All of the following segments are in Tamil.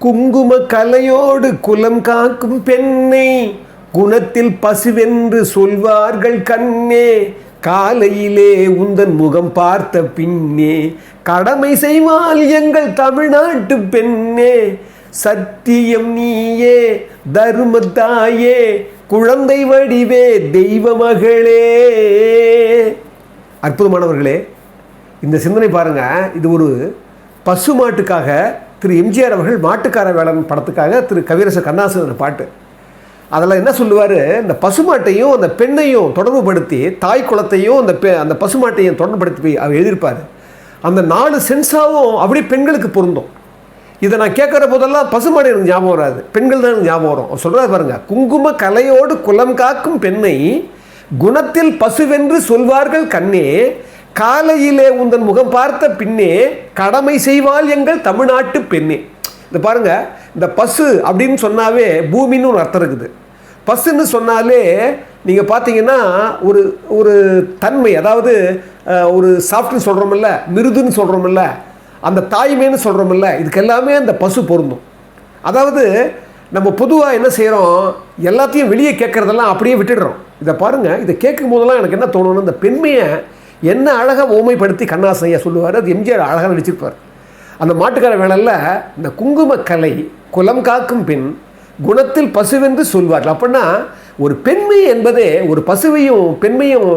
குங்கும கலையோடு குலம் காக்கும் பெண்ணை குணத்தில் பசுவென்று சொல்வார்கள் கண்ணே. காலையிலே உந்தன் முகம் பார்த்த பின்னே கடமை செய்வாள் எங்கள் தமிழ்நாட்டு பெண்ணே. சத்தியம் நீயே தர்மத்தாயே குழந்தை வடிவே தெய்வ மகளே. அற்புதமானவர்களே, இந்த சிந்தனை பாருங்க. இது ஒரு பசு மாட்டுக்காக திரு எம்ஜிஆர் அவர்கள் மாட்டுக்கார வேளன் படத்துக்காக திரு கவிரச கண்ணாசன் பாட்டு. அதில் என்ன சொல்லுவார், இந்த பசுமாட்டையும் அந்த பெண்ணையும் தொடர்பு படுத்தி தாய் குலத்தையும் அந்த பசுமாட்டையும் தொடர்புபடுத்தி போய் அவர் எழுதியிருப்பார். அந்த 4 சென்ஸாகவும் அப்படியே பெண்களுக்கு பொருந்தும். இதை நான் கேட்குற போதெல்லாம் பசுமாடு எனக்கு ஞாபகம் வராது, பெண்கள் தான் எனக்கு ஞாபகம் வரும். சொல்கிறார் பாருங்க, குங்கும கலையோடு குலம் காக்கும் பெண்ணை குணத்தில் பசுவென்று சொல்வார்கள் கண்ணே. காலையிலே உந்தன் முகம் பார்த்த பின்னே கடமை செய்வாள் எங்கள் தமிழ்நாட்டு பெண்ணே. இந்த பாருங்க, இந்த பசு அப்படின்னு சொன்னாவே பூமின்னு ஒரு அர்த்தம் இருக்குது. பசுன்னு சொன்னாலே நீங்கள் பார்த்தீங்கன்னா ஒரு ஒரு தன்மை, அதாவது ஒரு சாஃப்ட்னு சொல்கிறோமில்ல, மிருதுன்னு சொல்கிறோமில்ல, அந்த தாய்மைன்னு சொல்கிறோமில்ல, இதுக்கு எல்லாமே அந்த பசு பொருந்தும். அதாவது நம்ம பொதுவாக என்ன செய்கிறோம், எல்லாத்தையும் வெளியே கேட்குறதெல்லாம் அப்படியே விட்டுடுறோம். இதை பாருங்கள், இதை கேட்கும் போதெல்லாம் எனக்கு என்ன தோணுன்னு, இந்த பெண்மையை என்ன அழகாக ஓமைப்படுத்தி கண்ணாசன் ஐயா சொல்லுவார். அது எம்ஜிஆர் அழகாக நடிச்சிருப்பார். அந்த மாட்டுக்கார வேளையில் இந்த குங்கும கலை குலம் காக்கும் பெண் குணத்தில் பசுவென்று சொல்வார்கள். அப்படின்னா ஒரு பெண்மை என்பதே ஒரு பசுவையும் பெண்மையும்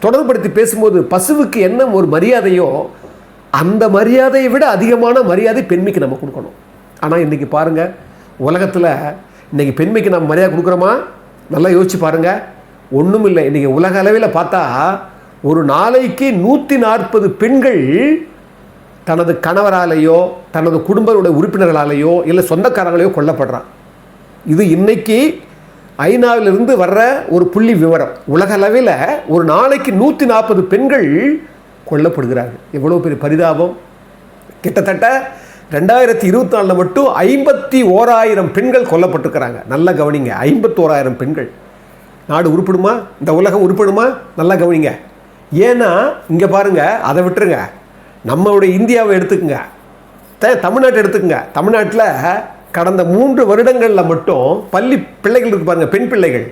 தொடர்புபடுத்தி பேசும்போது பசுவுக்கு என்ன ஒரு மரியாதையோ அந்த மரியாதையை விட அதிகமான மரியாதை பெண்மைக்கு நம்ம கொடுக்கணும். ஆனால் இன்றைக்கி பாருங்கள், உலகத்தில் இன்றைக்கி பெண்மைக்கு நம்ம மரியாதை கொடுக்குறோமா? நல்லா யோசிச்சு பாருங்கள். ஒன்றும் இல்லை. இன்றைக்கி உலக அளவில் பார்த்தா ஒரு நாளைக்கு 140 பெண்கள் தனது கணவராலேயோ தனது குடும்பத்துடைய உறுப்பினர்களாலேயோ இல்லை சொந்தக்காரங்களையோ கொல்லப்படுறான். இது இன்னைக்கு ஐநாவிலிருந்து வர்ற ஒரு புள்ளி விவரம். உலக அளவில் ஒரு நாளைக்கு 140 பெண்கள் கொல்லப்படுகிறார்கள். எவ்வளோ பெரிய பரிதாபம்! கிட்டத்தட்ட 2024 மட்டும் 51,000 பெண்கள் கொல்லப்பட்டிருக்கிறாங்க. நல்லா கவனிங்க, 51,000 பெண்கள். நாடு உருப்படுமா? இந்த உலகம் உருப்படுமா? நல்லா கவனிங்க. ஏன்னா இங்கே பாருங்கள், அதை விட்டுருங்க, நம்மளுடைய இந்தியாவை எடுத்துக்கங்க, தமிழ்நாட்டை எடுத்துக்கங்க. தமிழ்நாட்டில் கடந்த 3 வருடங்களில் மட்டும் பள்ளி பிள்ளைகள் இருக்கு பாருங்கள், பெண் பிள்ளைகள்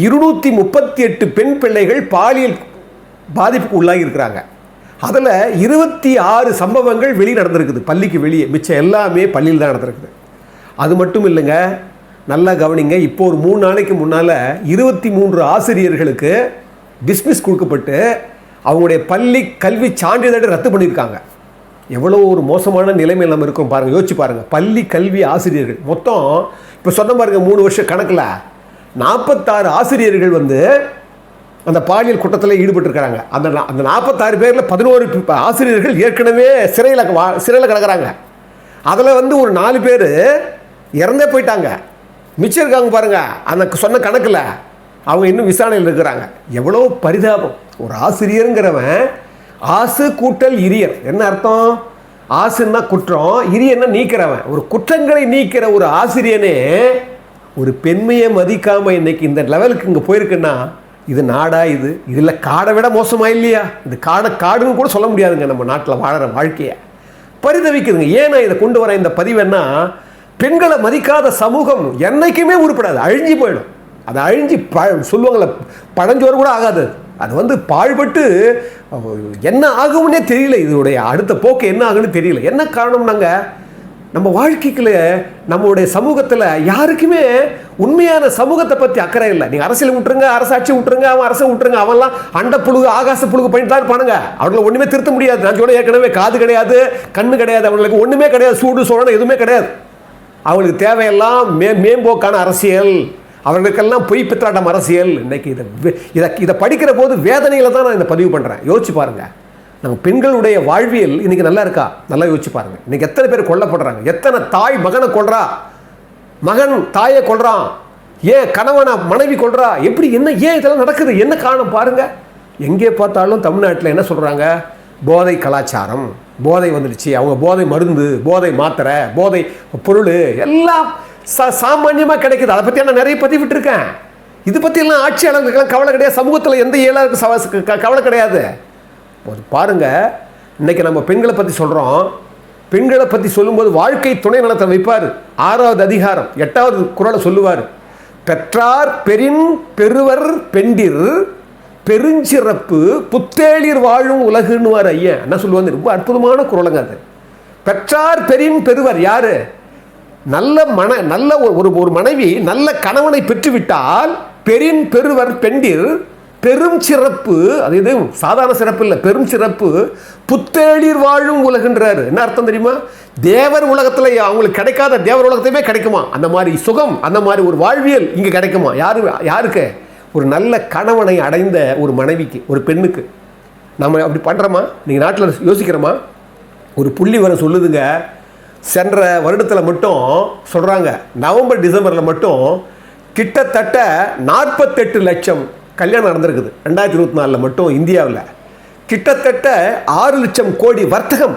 238 பெண் பிள்ளைகள் பாலியல் பாதிப்புக்கு உள்ளாகி இருக்கிறாங்க. அதில் 26 சம்பவங்கள் வெளியே நடந்திருக்குது, பள்ளிக்கு வெளியே. மிச்சம் எல்லாமே பள்ளியில் தான் நடந்திருக்குது. அது மட்டும் இல்லைங்க, நல்லா கவனிங்க. இப்போ ஒரு 3 நாளைக்கு முன்னால் 23 ஆசிரியர்களுக்கு டிஸ்மிஸ் கொடுக்கப்பட்டு அவங்களுடைய பள்ளி கல்வி சான்றிதழை ரத்து பண்ணியிருக்காங்க. எவ்வளோ ஒரு மோசமான நிலைமையில் நம்ம இருக்கோம் பாருங்கள், யோசிச்சு பாருங்கள். பள்ளி கல்வி ஆசிரியர்கள் மொத்தம் இப்போ சொன்ன பாருங்கள், 3 வருஷ கணக்கில் 46 ஆசிரியர்கள் அந்த பாலியல் குற்றத்தில் ஈடுபட்டிருக்கிறாங்க. அந்த 46 பேரில் 11 ஆசிரியர்கள் ஏற்கனவே சிறையில் கிடக்கிறாங்க. அதில் ஒரு 4 பேர் இறந்தே போயிட்டாங்க. மிச்சம் இருக்காங்க பாருங்கள், அந்த சொன்ன கணக்கில் அவங்க இன்னும் விசாரணையில் இருக்கிறாங்க. எவ்வளோ பரிதாபம்! ஒரு ஆசிரியருங்கிறவன் ஆசு கூட்டல் இரியர். என்ன அர்த்தம்? ஆசுன்னா குற்றம், இரியன்னா நீக்கிறவன். ஒரு குற்றங்களை நீக்கிற ஒரு ஆசிரியனே ஒரு பெண்மையை மதிக்காமல் இன்னைக்கு இந்த லெவலுக்கு இங்கே போயிருக்குன்னா இது நாடா? இதில் காடை விட மோசமா இல்லையா? இது காடுன்னு கூட சொல்ல முடியாதுங்க. நம்ம நாட்டில் வாழற வாழ்க்கையை பரிதவிக்குதுங்க. ஏன்னா இதை கொண்டு வர இந்த பதிவுன்னா, பெண்களை மதிக்காத சமூகம் என்னைக்குமே உருப்படாது, அழிஞ்சு போயிடும். அது அழிஞ்சு சொல்லுவாங்களே, பழஞ்சோறு கூட ஆகாது. அது பாழ்பட்டு என்ன ஆகும்னே தெரியல. இதோடைய அடுத்த போக்கு என்ன ஆகுன்னு தெரியல. என்ன காரணம்னாங்க, நம்ம வாழ்க்கைக்குள்ள நம்மளுடைய சமூகத்தில் யாருக்குமே உண்மையான சமூகத்தை பற்றி அக்கறை இல்லை. நீங்கள் அரசியல் விட்டுருங்க, அரசாட்சி விட்டுருங்க, அவன் அரசை விட்டுருங்க, அவன்லாம் அண்ட புழுகு ஆகாச புழுகு பண்ணிட்டு தான் இருப்பானுங்க. அவர்களை ஒன்றுமே திருத்த முடியாது. நான் சொன்ன ஏற்கனவே காது கிடையாது, கண்ணு கிடையாது, அவங்களுக்கு ஒன்றுமே கிடையாது, சூடு சோழனை எதுவுமே கிடையாது. அவங்களுக்கு தேவையெல்லாம் மேம்போக்கான அரசியல், அவர்களுக்கெல்லாம் பொய் பித்தாட்டம் அரசியல். இன்றைக்கி இதை படிக்கிற போது வேதனையில் தான் நான் இந்த பதிவு பண்ணுறேன். யோசிச்சு பாருங்கள், நம்ம பெண்களுடைய வாழ்வியல் இன்றைக்கி நல்லா இருக்கா? நல்லா யோசிச்சு பாருங்கள். இன்றைக்கி எத்தனை பேர் கொல்லப்படுறாங்க? எத்தனை தாய் மகனை கொல்றா, மகன் தாயை கொல்றான், ஏன் கணவனை மனைவி கொல்றா? எப்படி, என்ன, ஏன் இதெல்லாம் நடக்குது? என்ன காரணம் பாருங்கள். எங்கே பார்த்தாலும் தமிழ்நாட்டில் என்ன சொல்கிறாங்க? போதை கலாச்சாரம், போதை வந்துடுச்சு, அவங்க போதை மருந்து, போதை மாத்திரை, போதை பொருள் எல்லாம் சாமானியமாக கிடைக்குது. அதை பற்றி நான் நிறைய பதிவிட்டிருக்கேன். இது பற்றியெல்லாம் ஆட்சியாளர்களுக்கெல்லாம் கவலை கிடையாது, சமூகத்தில் எந்த ஏழாருக்கு கவலை கிடையாது. பாருங்கள், இன்றைக்கி நம்ம பெண்களை பற்றி சொல்கிறோம். பெண்களை பற்றி சொல்லும்போது வாழ்க்கை துணை நலத்தை வைப்பார். 6வது அதிகாரம் 8வது குறளை சொல்லுவார். பெற்றார் பெரின் பெருவர் பெண்டிர் பெருஞ்சிறப்பு புத்தேளிர் வாழும் உலகுன்னுவார் ஐயா. என்ன சொல்லுவாங்க, ரொம்ப அற்புதமான குறளுங்க அது. பெற்றார் பெரின் பெருவர் யாரு? நல்ல ஒரு மனைவி நல்ல கணவனை பெற்றுவிட்டால் பெரின் பெருவர் பெண்டிர் பெரும் சிறப்பு, அது இது சாதாரண சிறப்பு இல்லை, பெரும் சிறப்பு புத்தேளிர் வாழும் உலகுன்றாரு. என்ன அர்த்தம் தெரியுமா? தேவர் உலகத்தில் அவங்களுக்கு கிடைக்காத தேவர் உலகத்தையுமே கிடைக்குமா அந்த மாதிரி சுகம், அந்த மாதிரி ஒரு வாழ்வியல் இங்கே கிடைக்குமா? யாருக்கு? ஒரு நல்ல கணவனை அடைந்த ஒரு மனைவிக்கு, ஒரு பெண்ணுக்கு. நம்ம அப்படி பண்ணுறோமா? நீங்கள் நாட்டில் யோசிக்கிறோமா? ஒரு புள்ளி வர சொல்லுதுங்க, சென்ற வருடத்தில் மட்டும் சொல்கிறாங்க, நவம்பர் டிசம்பரில் மட்டும் கிட்டத்தட்ட 48 லட்சம் கல்யாணம் நடந்திருக்குது. 2024 மட்டும் இந்தியாவில் கிட்டத்தட்ட 6 லட்சம் கோடி வர்த்தகம்.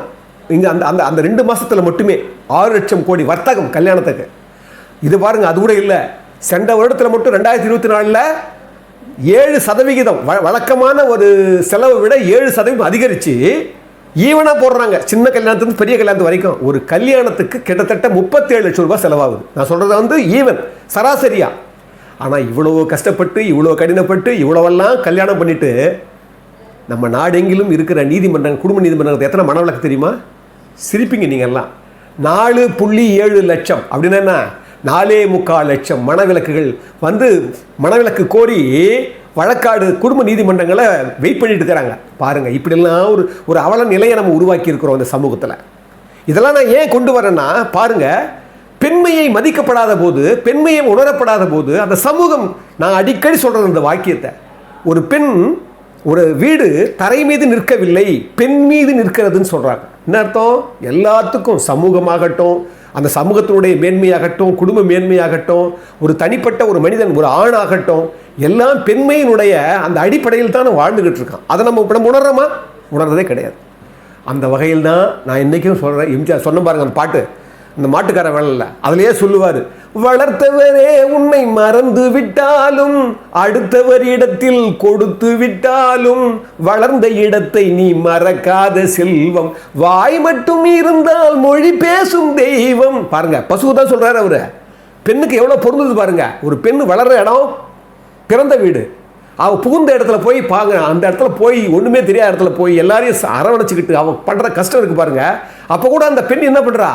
இங்கே அந்த அந்த 2 மாதத்தில் மட்டுமே 6 லட்சம் கோடி வர்த்தகம் கல்யாணத்துக்கு. இது பாருங்கள், அது கூட இல்லை. சென்ற வருடத்தில் மட்டும் 2024 7% வழக்கமான ஒரு செலவை விட 7% அதிகரித்து ஈவனாக போடுறாங்க. சின்ன கல்யாணத்துக்கு பெரிய கல்யாணத்து வரைக்கும் ஒரு கல்யாணத்துக்கு கிட்டத்தட்ட 37 லட்சம் ரூபாய் செலவாகுது. நான் சொல்கிறது வந்து ஈவன் சராசரியா. ஆனால் இவ்வளோ கஷ்டப்பட்டு இவ்வளோ கடினப்பட்டு இவ்வளோவெல்லாம் கல்யாணம் பண்ணிவிட்டு நம்ம நாடெங்கிலும் இருக்கிற நீதிமன்றங்கள், குடும்ப நீதிமன்றங்கள் எத்தனை மனவிலக்கு தெரியுமா? சிரிப்பீங்க நீங்கள்லாம். 4.7 லட்சம் அப்படின்னா 4.25 லட்சம் மனவிலக்குகள் வந்து மனவிலக்கு கோரி வழக்காடு குடும்ப நீதிமன்றங்களை வெயிட் பண்ணிட்டு இருக்கிறாங்க. பாருங்கள், இப்படிலாம் ஒரு அவல நிலையை நம்ம உருவாக்கி இருக்கிறோம் இந்த சமூகத்தில். இதெல்லாம் நான் ஏன் கொண்டு வரேன்னா, பாருங்கள், பெண்மையை மதிக்கப்படாத போது, பெண்மையை உணரப்படாத போது அந்த சமூகம், நான் அடிக்கடி சொல்கிறது இந்த வாக்கியத்தை, ஒரு பெண் ஒரு வீடு தரை மீது நிற்கவில்லை, பெண் மீது நிற்கிறதுன்னு சொல்கிறாங்க. என்ன அர்த்தம்? எல்லாத்துக்கும் சமூகமாகட்டும், அந்த சமூகத்தினுடைய மேன்மையாகட்டும், குடும்ப மேன்மையாகட்டும், ஒரு தனிப்பட்ட ஒரு மனிதன், ஒரு ஆணாகட்டும், எல்லாம் பெண்மையினுடைய அந்த அடிப்படையில் தான் வாழ்ந்துக்கிட்டு இருக்கான். அதை நம்ம உணர்றோமா? உணர்றதே கிடையாது. அந்த வகையில் தான் நான் இன்றைக்கும் சொல்கிறேன். எம்ஜிஆர் சொன்ன பாருங்க அந்த பாட்டு, அந்த மாட்டுக்கார வேலையில் அதிலேயே சொல்லுவார், வளர்த்தவரே உன்னை மறந்து விட்டாலும் அடுத்தவர் இடத்தில் கொடுத்து விட்டாலும் வளர்ந்த இடத்தை நீ மறக்காத செல்வம், வாய் மட்டும் இருந்தால் மொழி பேசும் தெய்வம். பாருங்க, பசு தான் சொல்றாரு அவரு. பெண்ணுக்கு எவ்வளோ பொருந்தது பாருங்க. ஒரு பெண் வளர்ற இடம் பிறந்த வீடு. அவள் புகுந்த இடத்துல போய் பாங்க, அந்த இடத்துல போய் ஒன்றுமே தெரியாத இடத்துல போய் எல்லாரையும் அரவணைச்சிக்கிட்டு அவள் பண்ணுற கஷ்டம் இருக்குது பாருங்க. அப்போ கூட அந்த பெண் என்ன பண்ணுறா?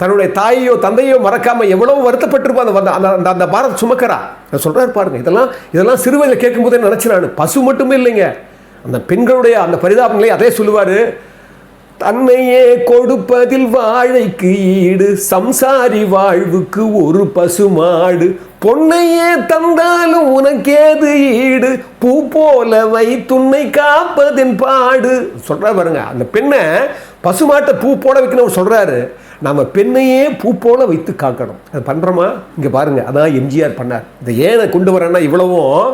தன்னுடைய தாயையோ தந்தையோ மறக்காமல் எவ்வளவு வருத்தப்பட்டிருப்பா அந்த அந்த பாரத சுமக்கிறா. நான் சொல்கிறாரு பாருங்க, இதெல்லாம் சிறுவயதில் கேட்கும்போதே நினச்சி நான், பசு மட்டுமே இல்லைங்க, அந்த பெண்களுடைய அந்த பரிதாபங்களை அதே சொல்லுவார். தன்னையே கொடுப்பதில் வாழைக்கு ஈடு, சம்சாரி வாழ்வுக்கு ஒரு பசுமாடு, பொன்னையே தந்தாலும் உனக்கேது ஈடு, பூ போல வைத்துன்னை காப்பதின் பாடு. சொல்கிறார் பாருங்க, அந்த பெண்ணை பசுமாட்டை பூ போட வைக்கணும் சொல்கிறாரு. நம்ம பெண்ணையே பூ போல வைத்து காக்கணும். அது பண்ணுறோமா? இங்கே பாருங்கள், அதான் எம்ஜிஆர் பண்ணார். இதை ஏன் கொண்டு வரேன்னா, இவ்வளவும்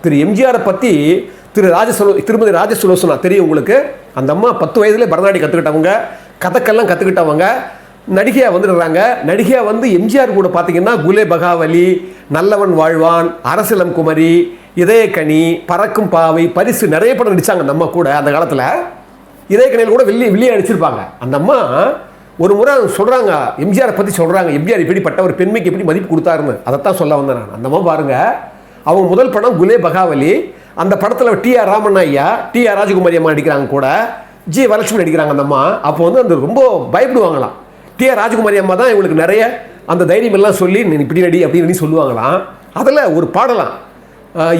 திரு எம்ஜிஆரை பற்றி திருமதி ராஜசுலோசனா தெரியும் உங்களுக்கு. அந்த அம்மா 10 வயதிலே பரதநாட்டியம் கற்றுக்கிட்டவங்க, கதக்கெல்லாம் கற்றுக்கிட்டவங்க, நடிகையாக வந்துடுறாங்க. நடிகையாக வந்து எம்ஜிஆர் கூட பார்த்தீங்கன்னா குலே பகாவலி, நல்லவன் வாழ்வான், அரசிலம் குமரி, இதயக்கனி, பறக்கும் பாவை, பரிசு, நிறைய படம் நடித்தாங்க அந்த அம்மா கூட. அந்த காலத்தில் இதயக்கனியில் கூட வெளியே அடிச்சிருப்பாங்க. அந்த அம்மா ஒரு முறை சொல்கிறாங்க, எம்ஜிஆரை பற்றி சொல்கிறாங்க, எம்ஜிஆர் இப்படிப்பட்ட ஒரு பெண்மைக்கு எப்படி மதிப்பு கொடுத்தாருன்னு. அதைத்தான் சொல்ல வந்தேன் நான். அந்த அம்மா பாருங்கள், அவங்க முதல் படம் குலே பகாவலி. அந்த படத்தில் T.R. ராமன் ஐயா, T.R. ராஜகுமாரி அம்மா நடிக்கிறாங்க கூட, G. வரலட்சுமி நடிக்கிறாங்க அந்த அம்மா. அப்போ வந்து அந்த ரொம்ப பயப்படுவாங்களாம். T.R. ராஜகுமாரி அம்மா தான் இவங்களுக்கு நிறைய அந்த தைரியம் எல்லாம் சொல்லி நீ இப்படி நடி அப்படின்னு சொல்லுவாங்களாம். அதில் ஒரு பாடலாம்,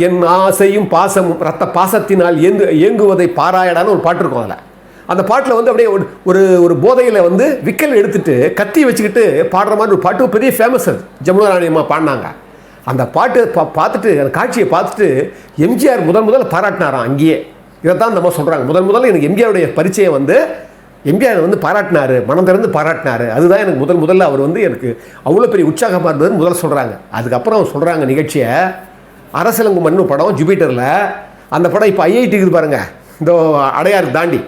என் ஆசையும் பாசமும் ரத்த பாசத்தினால் ஏங்குவதை பாராயடான்னு ஒரு பாட்டு இருக்கும். அதில் அந்த பாட்டில் வந்து அப்படியே ஒரு போதையில் வந்து விக்கல் எடுத்துட்டு கத்தி வச்சுக்கிட்டு பாடுற மாதிரி ஒரு பாட்டு பெரிய ஃபேமஸ். அது ஜமுனா ராணி அம்மா பாடினாங்க. அந்த பாட்டு பார்த்துட்டு, அந்த காட்சியை பார்த்துட்டு எம்ஜிஆர் முதல்ல பாராட்டினாராம் அங்கேயே. இதைத்தான் அந்த அம்மா சொல்கிறாங்க. முதல்ல எனக்கு எம்ஜிஆருடைய பரிச்சயம் வந்து எம்ஜிஆர் வந்து பாராட்டினார், மனம் திறந்து பாராட்டினார். அதுதான் எனக்கு முதல்ல அவர் வந்து எனக்கு அவ்வளோ பெரிய உற்சாகமாக இருந்ததுன்னு முதல்ல சொல்கிறாங்க. அதுக்கப்புறம் சொல்கிறாங்க நிகழ்ச்சியை, அரசலங்குமன்னு படம் ஜூபிட்டரில். அந்த படம் இப்போ IIT இருக்குது பாருங்கள், இந்த அடையாறு தாண்டி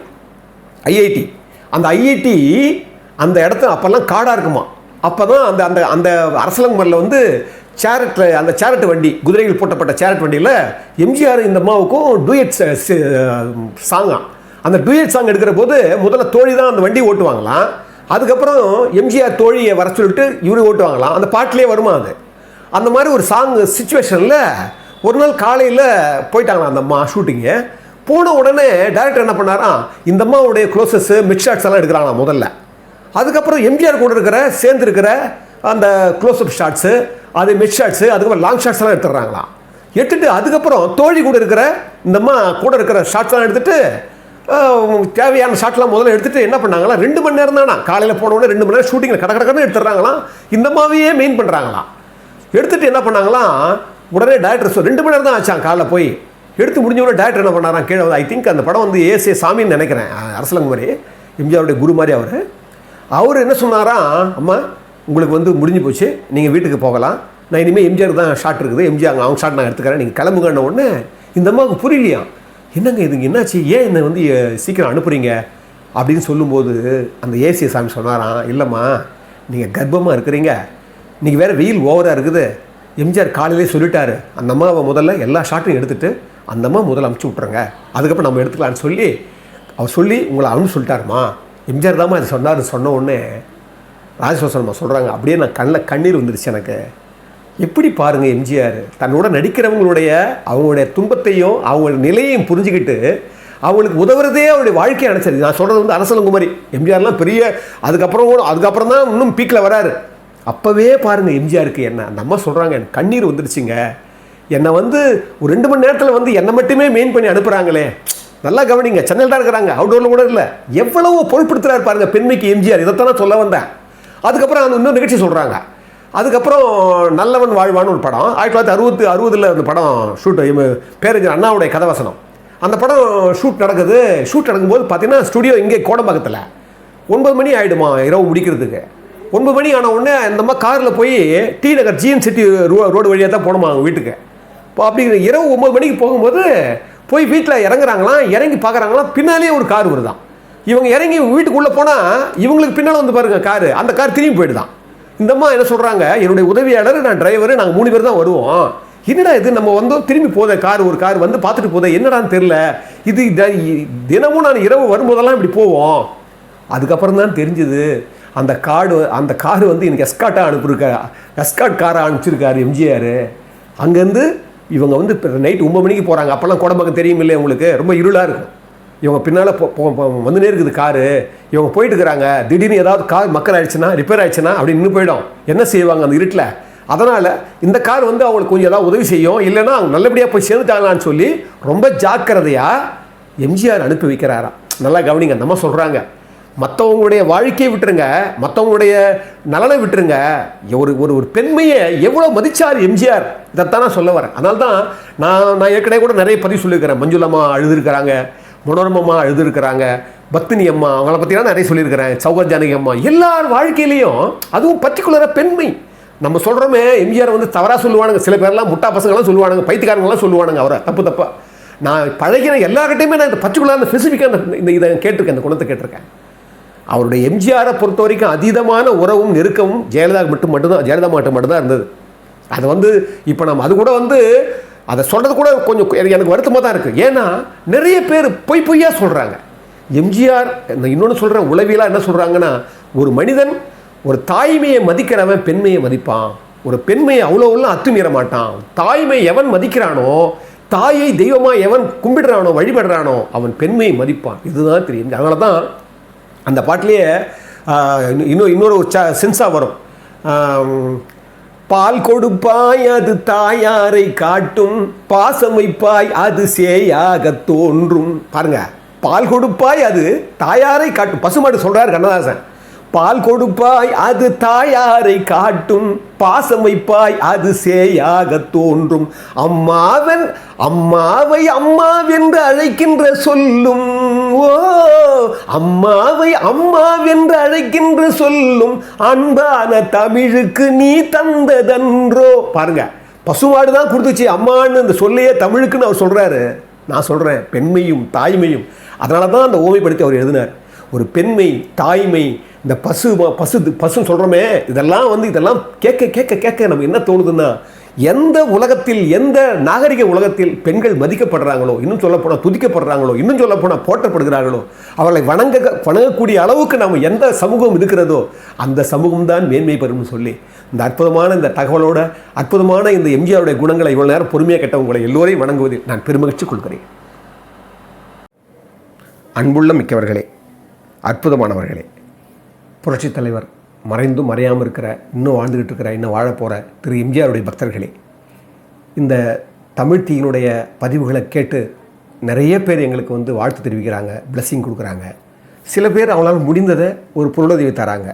IIT. அந்த IIT அந்த இடத்துல அப்போல்லாம் காடாக இருக்குமா. அப்போ தான் அந்த அந்த அந்த அரசலங்குமரில் வந்து அந்த சேரட் வண்டி, குதிரைகள் போட்டப்பட்ட சேரட் வண்டியில் எம்ஜிஆர் இந்த அம்மாவுக்கும் டூயட் சாங்கா. அந்த டூயட் சாங் எடுக்கிற போது முதல்ல தோழி தான் அந்த வண்டி ஓட்டுவாங்களாம். அதுக்கப்புறம் எம்ஜிஆர் தோழியை வர சொல்லிட்டு இவரு ஓட்டுவாங்களாம். அந்த பாட்டிலே வருமா அது. அந்த மாதிரி ஒரு சாங் சுச்சுவேஷனில் ஒரு நாள் காலையில் போயிட்டாங்களாம் அந்த அம்மா ஷூட்டிங்கு. போன உடனே டைரக்டர் என்ன பண்ணாராம், இந்த அம்மாவுடைய க்ளோசஸ்ஸு மிட் ஷாட்ஸ் எல்லாம் எடுக்கிறாங்களாம் முதல்ல. அதுக்கப்புறம் எம்ஜிஆர் கூட இருக்கிற சேர்ந்துருக்கிற அந்த க்ளோஸ்அப் ஷாட்ஸு, அது மிட் ஷாட்ஸு, அதுக்கப்புறம் லாங் ஷாட்ஸ் எல்லாம் எடுத்துடுறாங்களாம். எடுத்துட்டு அதுக்கப்புறம் தோழி கூட இருக்கிற இந்த அம்மா கூட இருக்கிற ஷாட்ஸ்லாம் எடுத்துகிட்டு தேவையான ஷாட்லாம் முதல்ல எடுத்துகிட்டு என்ன பண்ணாங்களா, 2 மணி நேரம் தானா, காலையில் போன உடனே 2 மணி நேரம் ஷூட்டிங்கில் கடற்கடன்னு எடுத்துடுறாங்களாம். இந்த அம்மாவையே மெயின் பண்ணுறாங்களாம். எடுத்துகிட்டு என்ன பண்ணாங்களாம், உடனே டேரக்டர் 2 மணி நேரம் தான் ஆச்சான் காலைல போய் எடுத்து முடிஞ்ச உடனே டேரக்டர் என்ன பண்ணாராம் கீழே வந்து, ஐ திங்க் அந்த படம் வந்து ஏசே சாமின்னு நினைக்கிறேன், அரசலங்குமரி எம்ஜிஆருடைய குரு மாதிரி அவர் என்ன சொன்னாராம், அம்மா உங்களுக்கு வந்து முடிஞ்சு போச்சு, நீங்கள் வீட்டுக்கு போகலாம், நான் இனிமேல் எம்ஜிஆர் தான் ஷாட் இருக்குது, எம்ஜிஆர் அவங்க ஷாட் நான் எடுத்துக்கிறேன், நீங்கள் கிளம்புங்கன்ன உடனே இந்த அம்மாவுக்கு புரியலையா, என்னங்க இதுங்க என்னாச்சு, ஏன் என்னை வந்து சீக்கிரம் அனுப்புகிறீங்க அப்படின்னு சொல்லும்போது அந்த ஏசிய சாமி சொன்னாராம், இல்லைம்மா நீங்கள் கர்ப்பமாக இருக்கிறீங்க, நீங்கள் வேறு வெயில் ஓவராக இருக்குது, எம்ஜிஆர் காலையிலே சொல்லிட்டாரு, அந்த அம்மாவை முதல்ல எல்லா ஷாட்டையும் எடுத்துகிட்டு அந்த அம்மா முதல்ல அனுப்பிச்சி விட்ருங்க, அதுக்கப்புறம் நம்ம எடுத்துக்கலான்னு சொல்லி அவர் சொல்லி உங்களை அனுப்பிச்சு சொல்லிட்டாருமா. எம்ஜிஆர் தாம்மா அது சொன்ன உடனே ராஜசோசனம்மா சொல்கிறாங்க, அப்படியே நான் கண்ணீர் வந்துடுச்சு எனக்கு. எப்படி பாருங்கள், எம்ஜிஆர் தன்னோட நடிக்கிறவங்களுடைய அவங்களுடைய துன்பத்தையும் அவங்க நிலையையும் புரிஞ்சுக்கிட்டு அவங்களுக்கு உதவுறதே அவருடைய வாழ்க்கையை நினச்சது. நான் சொல்கிறது வந்து அரசலங்குமரி எம்ஜிஆர்லாம் பெரிய அதுக்கப்புறம் தான் இன்னும் பீக்கில் வராரு. அப்போவே பாருங்கள் எம்ஜிஆருக்கு என்ன அந்த அம்மா சொல்கிறாங்க, எனக்கு கண்ணீர் வந்துடுச்சுங்க, என்னை வந்து ஒரு 2 மணி நேரத்தில் வந்து என்னை மட்டுமே மெயின் பண்ணி அனுப்புகிறாங்களே, நல்லா கவனிங்க, சென்னையில் தான் இருக்கிறாங்க, அவுட்டோரில் கூட இல்லை, எவ்வளவோ பொருட்படுத்துகிறாரு பாருங்கள் பெண்மைக்கு எம்ஜிஆர். இதைத்தான் சொல்ல வந்தேன். அதுக்கப்புறம் அந்த இன்னொரு நிகழ்ச்சி சொல்கிறாங்க. அதுக்கப்புறம் நல்லவன் வாழ்வான்னு ஒரு படம் 1960 அந்த படம் ஷூட், பேரறிஞர் அண்ணாவுடைய கதவசனம். அந்த படம் ஷூட் நடக்கும்போது பார்த்தீங்கன்னா ஸ்டுடியோ இங்கே கோடம்பாக்கத்தில் 9 மணி ஆகிடுமா இரவு முடிக்கிறதுக்கு. 9 மணி ஆன உடனே இந்த காரில் போய் டி நகர் ஜிஎன் சிட்டி ரோடு வழியாக தான் போகணுமா அவங்க வீட்டுக்கு. இப்போ அப்படி இரவு 9 மணிக்கு போகும்போது போய் வீட்டில் இறங்குறாங்களாம், இறங்கி பார்க்குறாங்களாம், பின்னாலேயே ஒரு கார் வருதான். இவங்க இறங்கி வீட்டுக்குள்ளே போனால் இவங்களுக்கு பின்னால் வந்து பாருங்கள் காரு, அந்த கார் திரும்பி போயிடுதான். இந்த அம்மா என்ன சொல்கிறாங்க, என்னுடைய உதவியாளர், நான் டிரைவர், நாங்கள் 3 பேர் தான் வருவோம், என்னடா இது நம்ம வந்தோம் திரும்பி போதே ஒரு கார் வந்து பார்த்துட்டு போதே என்னடான்னு தெரில, இது தினமும் நான் இரவு வரும்போதெல்லாம் இப்படி போவோம். அதுக்கப்புறம் தான் தெரிஞ்சுது அந்த கார் வந்து எனக்கு எஸ்காட் காரை அனுப்பிச்சிருக்காரு எம்ஜிஆர். அங்கேருந்து இவங்க வந்து நைட் 9 மணிக்கு போகிறாங்க. அப்போல்லாம் கோடம்பாக்கம் தெரியும் இல்லை உங்களுக்கு, ரொம்ப இருளாக இருக்கும். இவங்க பின்னால் வந்துனே இருக்குது காரு, இவங்க போயிட்டு இருக்கிறாங்க. திடீர்னு ஏதாவது கார் மக்கள் ஆயிடுச்சுன்னா, ரிப்பேர் ஆயிடுச்சுன்னா அப்படி நின்று போயிடும். என்ன செய்வாங்க அந்த இருட்டில்? அதனால் இந்த கார் வந்து அவங்களுக்கு கொஞ்சம் ஏதாவது உதவி செய்யும், இல்லைன்னா அவங்க நல்லபடியாக போய் சேர்ந்துட்டாங்களான்னு சொல்லி ரொம்ப ஜாக்கிரதையாக எம்ஜிஆர் அனுப்பி வைக்கிறாராம். நல்லா கவனிங்க, நம்ம சொல்கிறாங்க, மற்றவங்களுடைய வாழ்க்கையை விட்டுருங்க, மற்றவங்களுடைய நலனை விட்டுருங்க, ஒரு பெண்மையை எவ்வளோ மதிச்சார் எம்ஜிஆர், இதைத்தான் நான் சொல்ல வரேன். அதனால தான் நான் ஏற்கனவே கூட நிறைய பதிவு சொல்லியிருக்கிறேன். மஞ்சுளம்மா அழுதுருக்கிறாங்க, மனோரமா அழுதுருக்கிறாங்க, பத்தினி அம்மா அவங்கள பற்றிலாம் நிறைய சொல்லியிருக்கிறேன், சௌகர் ஜானகி அம்மா, எல்லார் வாழ்க்கையிலையும் அதுவும் பர்டிகுலராக பெண்மை. நம்ம சொல்கிறோமே எம்ஜிஆர் வந்து தவறாக சொல்லுவானுங்க, சில பேர்லாம் முட்டா பசங்களாம் சொல்லுவானுங்க, பைத்தியக்காரங்களாம் சொல்லுவானுங்க அவரை தப்பா. நான் பழகின எல்லார்கிட்டையுமே நான் இந்த பர்டிகுலராக இந்த ஸ்பெசிஃபிக்காக இதை கேட்டிருக்கேன், இந்த குணத்தை கேட்டிருக்கேன். அவருடைய எம்ஜிஆரை பொறுத்த வரைக்கும் அதீதமான உறவும் நெருக்கமும் ஜெயலலிதா மட்டும்தான் இருந்தது. அது வந்து இப்போ நம்ம அது கூட வந்து அதை சொல்கிறது கூட கொஞ்சம் எனக்கு வருத்தமாக தான் இருக்குது. ஏன்னா நிறைய பேர் பொய்யா சொல்கிறாங்க. எம்ஜிஆர் இன்னொன்று சொல்கிறேன், உளவியலாக என்ன சொல்கிறாங்கன்னா, ஒரு மனிதன் ஒரு தாய்மையை மதிக்கிறவன் பெண்மையை மதிப்பான், ஒரு பெண்மையை அவ்வளோலாம் அத்துமீற மாட்டான். தாய்மை எவன் மதிக்கிறானோ, தாயை தெய்வமாக எவன் கும்பிடுறானோ வழிபடுறானோ அவன் பெண்மையை மதிப்பான். இதுதான் தெரியும். அதனால தான் அந்த பாட்டிலேயே இன்னொரு சென்ஸாக வரும், பால் கொடுப்பாய் அது தாயாரை காட்டும், பாசம் வைப்பாய் அது சேயாக தோன்றும். பாருங்க, பால் கொடுப்பாய் அது தாயாரை காட்டும், பசுமாடு சொல்றாரு கண்ணதாசன். பால் கொடுப்பாய் அது தாயாரை காட்டும், பாசம் வைப்பாய் அது சேயாக தோன்றும், அம்மாவை அம்மாவென்று அழைக்கின்ற சொல்லும், ஓ அம்மாவை அம்மாவென்று அழைக்கின்ற சொல்லும், அன்பான தமிழுக்கு நீ தந்ததன்றோ. பாருங்க, பசுமாடு தான் கொடுத்துச்சு அம்மான்னு அந்த சொல்லையே தமிழுக்குன்னு அவர் சொல்றாரு. நான் சொல்றேன் பெண்மையும் தாய்மையும். அதனால தான் அந்த ஓமைப்படுத்தி அவர் எழுதினார். ஒரு பெண்மை, தாய்மை, இந்த பசுன்னு சொல்கிறோமே, இதெல்லாம் கேட்க நம்ம என்ன தோணுதுன்னா, எந்த உலகத்தில், எந்த நாகரிக உலகத்தில் பெண்கள் மதிக்கப்படுறாங்களோ, இன்னும் சொல்லப்போனால் துதிக்கப்படுறாங்களோ, இன்னும் சொல்லப்போனால் போற்றப்படுகிறார்களோ, அவர்களை வணங்கக்கூடிய அளவுக்கு நாம் எந்த சமூகம் இருக்கிறதோ அந்த சமூகம் தான் மேன்மை பெறும்னு சொல்லி இந்த அற்புதமான இந்த தகவலோட, அற்புதமான இந்த எம்ஜிஆருடைய குணங்களை இவ்வளோ நேரம் பொறுமையாக கேட்டவங்களை எல்லோரையும் வணங்குவதில் நான் பெருமகிழ்ச்சி கொள்கிறேன். அன்புள்ள மிக்கவர்களே, அற்புதமானவர்களே, புரட்சித் தலைவர் மறைந்தும் மறையாமல் இருக்கிற, இன்னும் வாழ்ந்துக்கிட்டு இருக்கிற, இன்னும் வாழப்போகிற திரு எம்ஜிஆருடைய பக்தர்களே, இந்த தமிழ் தீயினுடைய பதிவுகளை கேட்டு நிறைய பேர் எங்களுக்கு வந்து வாழ்த்து தெரிவிக்கிறாங்க, பிளஸ்ஸிங் கொடுக்குறாங்க. சில பேர் அவங்களால முடிந்ததை ஒரு பொருளுதவி தராங்க.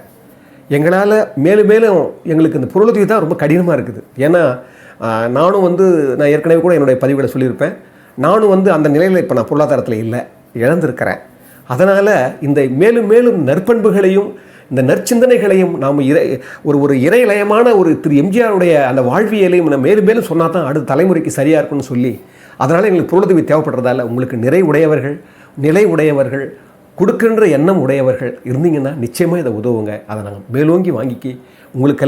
எங்களால் மேலும் மேலும் எங்களுக்கு இந்த பொருளுதவி தான் ரொம்ப கடினமாக இருக்குது. ஏன்னா நானும் வந்து நான் ஏற்கனவே கூட என்னுடைய பதிவுகளை சொல்லியிருப்பேன். நானும் வந்து அந்த நிலையில் இப்போ நான் பொருளாதாரத்தில் இல்லை, இழந்திருக்கிறேன். அதனால் இந்த மேலும் மேலும் நற்பண்புகளையும் இந்த நற்சிந்தனைகளையும் நாம் ஒரு இறைலயமான ஒரு திரு எம்ஜிஆருடைய அந்த வாழ்வியலையும் நம்ம மேலும் மேலும் சொன்னால் தான் அடுத்த தலைமுறைக்கு சரியாக இருக்குன்னு சொல்லி, அதனால் எங்களுக்கு பொருளுதவி தேவைப்படுறதால உங்களுக்கு நிலை உடையவர்கள் கொடுக்கின்ற எண்ணம் உடையவர்கள் இருந்தீங்கன்னா நிச்சயமாக இதை உதவுங்க. அதை நாங்கள் மேலோங்கி வாங்கிக்கி உங்களுக்கு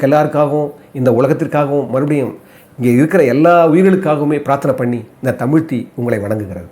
எல்லாருக்காகவும் இந்த உலகத்திற்காகவும் மறுபடியும் இங்கே இருக்கிற எல்லா உயிர்களுக்காகவுமே பிரார்த்தனை பண்ணி இந்த தமிழ்த்தி உங்களை வணங்குகிறது.